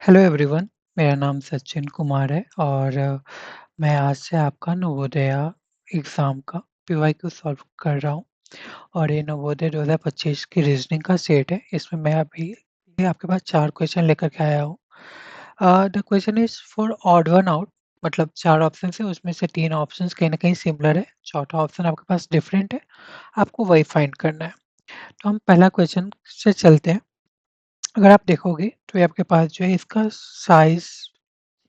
Hello everyone, मेरा नाम सचिन कुमार है और मैं आज से आपका नवोदय एग्ज़ाम का पीवाईक्यू सॉल्व कर रहा हूँ और ये नवोदय 2025 की रीज़निंग का सेट है। इसमें मैं अभी ये आपके पास 4 क्वेश्चन लेकर के आया हूँ। The question is for odd one out मतलब 4 ऑप्शन है, उसमें से 3 ऑप्शंस कहीं न कहीं सिमिलर है, चौथा ऑप्शन आपके पास डिफरेंट है, आपको वही फाइंड करना है। तो हम पहला क्वेश्चन से चलते हैं। अगर आप देखोगे तो ये आपके पास जो है इसका साइज़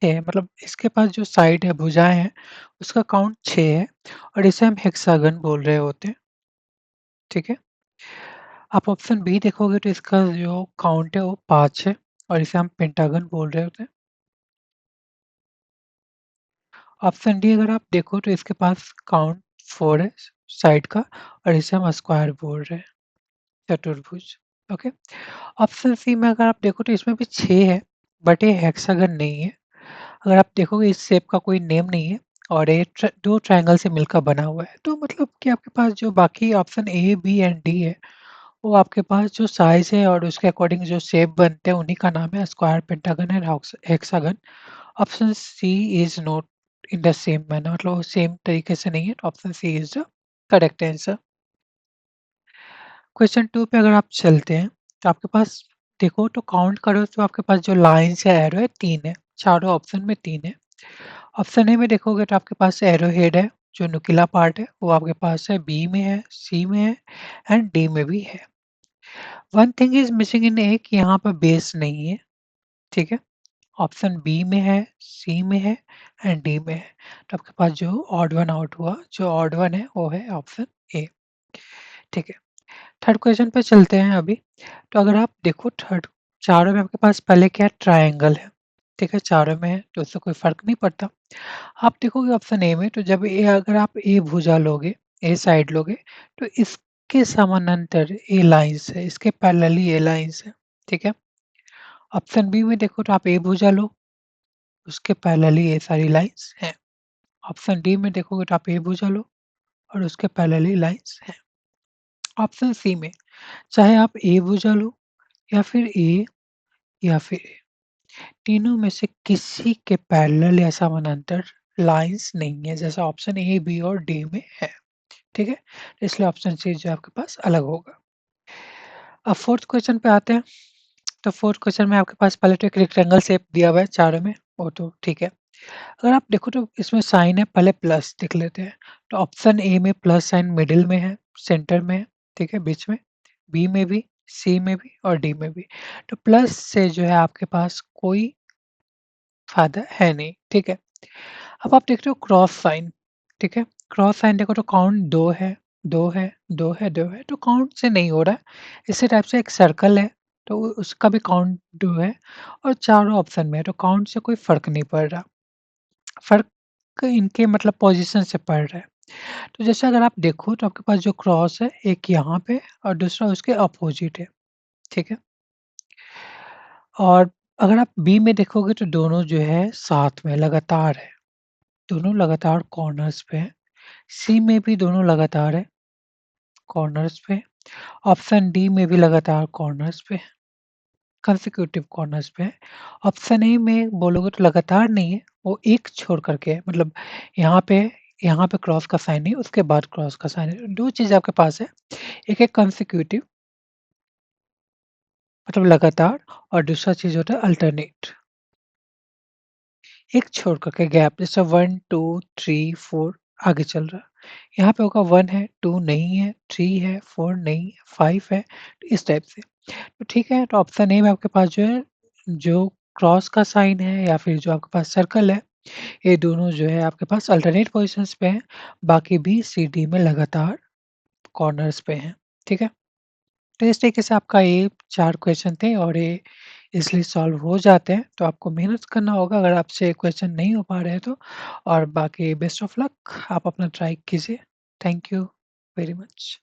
है मतलब इसके पास जो साइड है, भुजाएँ हैं, उसका काउंट 6 है और इसे हम हेक्सागन बोल रहे होते हैं, ठीक है? आप ऑप्शन बी देखोगे तो इसका जो काउंट है वो 5 है और इसे हम पेंटागन बोल रहे होते हैं। ऑप्शन डी अगर आप देखो तो इसके पास काउंट 4 है साइड का और इसे हम स्क्वायर बोल रहे हैं, चतुर्भुज, ओके? ऑप्शन सी में अगर आप देखो तो इसमें भी 6 है, बट ये हेक्सागन नहीं है। अगर आप देखोगे इस शेप का कोई नेम नहीं है और ये 2 ट्रायंगल से मिलकर बना हुआ है। तो मतलब कि आपके पास जो बाकी option A, B and D है, वो आपके पास जो साइज़ है और उसके अकॉर्डिंग जो शेप बनते हैं, उन्हीं का नाम है square, pentagon and hexagon. Option C is not in the same manner मतलब वो सेम तरीके से नहीं है, तो option C is the correct answer. Question 2 पे अगर आप चलते हैं, तो आपके पास देखो तो काउंट करो तो आपके पास जो लाइन्स या एरो है 3 है, चारों ऑप्शन में 3 है। ऑप्शन ए में देखोगे तो आपके पास एरो हेड है, जो नुकीला पार्ट है वो आपके पास है, बी में है, सी में है एंड डी में भी है। One thing is missing in a कि यहाँ पर बेस नहीं है, ठीक है? ऑप्शन बी में है, सी में है एंड डी में है। तो आपके पास जो ऑड वन आउट हुआ, जो ऑड वन है वो है ऑप्शन ए, ठीक है? थर्ड क्वेश्चन पे चलते हैं अभी। तो अगर आप देखो थर्ड चारों में आपके पास पहले क्या ट्रायंगल है, ठीक है? चारों में है तो उससे कोई फ़र्क नहीं पड़ता। आप देखोगे ऑप्शन ए में तो जब ए अगर आप ए भुजा लोगे, ए साइड लोगे तो इसके समानांतर ए लाइन्स है, इसके पैरेलली ए लाइन्स है, ठीक है? ऑप्शन बी में देखो तो आप ए भुजा लो, उसके पैरेलली ये सारी लाइन्स हैं। ऑप्शन डी में देखोगे तो आप ए भुजा लो और उसके पैरेलली लाइन्स हैं। ऑप्शन सी में चाहे आप ए भुजा लो या फिर ए या फिर ए, तीनों में से किसी के पैरेलल या समानांतर लाइन्स नहीं है, जैसा ऑप्शन ए, बी और डी में है। ठीक है? इसलिए ऑप्शन सी जो आपके पास अलग होगा। अब फोर्थ क्वेश्चन पे आते हैं। तो फोर्थ क्वेश्चन में आपके पास पहले तो एक रेक्टेंगल शेप दिया हुआ है चारों में, वो तो ठीक है। अगर आप देखो तो इसमें साइन है, पहले प्लस देख लेते हैं। तो ऑप्शन ए में प्लस साइन मिडिल में है, सेंटर में है, ठीक है, बीच में। बी में भी, सी में भी और डी में भी। तो प्लस से जो है आपके पास कोई फ़ायदा है नहीं, ठीक है। अब आप देख रहे हो क्रॉस साइन, ठीक है? क्रॉस साइन देखो तो काउंट 2 है, 2 है, 2 है, 2 है, तो काउंट से नहीं हो रहा है। इसी टाइप से एक सर्कल है, तो उसका भी काउंट 2 है और चारों ऑप्शन में है, तो काउंट से कोई फ़र्क नहीं पड़ रहा। फ़र्क इनके मतलब पोज़ीशन से पड़ रहा है। तो जैसे अगर आप देखो तो आपके पास जो क्रॉस है, एक यहाँ पे और दूसरा उसके अपोज़िट है, ठीक है? और अगर आप बी में देखोगे तो दोनों जो है साथ में लगातार है, दोनों लगातार कॉर्नर्स पे हैं। सी में भी दोनों लगातार है, कॉर्नर्स पे। ऑप्शन डी में भी लगातार कॉर्नर्स पे, कंसेक्यूटिव कॉर्नर्स पे है। ऑप्शन ए में बोलोगे तो लगातार नहीं है, वो एक छोड़ करके है, मतलब यहाँ पे यहाँ पे क्रॉस का साइन है, उसके बाद क्रॉस का साइन है। 2 चीज़ आपके पास है, एक है कंसेक्यूटिव मतलब लगातार और दूसरा चीज़ होता है अल्टरनेट। एक छोड़ करके गैप जैसे 1, 2, 3, 4 आगे चल रहा है। यहाँ पे होगा 1 है, 2 नहीं है, 3 है, 4 नहीं है, 5 है, तो इस टाइप से। तो ठीक है, तो ऑप्शन ए में आपके पास जो है, जो क्रॉस का साइन है या फिर जो आपके पास सर्कल है, ये दोनों जो है आपके पास अल्टरनेट पोज़ीशंस पे हैं, बाकी बी, सी, डी में लगातार कॉर्नर्स पे हैं। ठीक है? तो इस तरीके से आपका ये 4 क्वेश्चन थे और ये इसलिए सॉल्व हो जाते हैं, तो आपको मेहनत करना होगा अगर आपसे क्वेश्चन नहीं हो पा रहे हैं तो। और बाकी बेस्ट ऑफ लक, आप अपना ट्राई कीजिए। Thank you very much.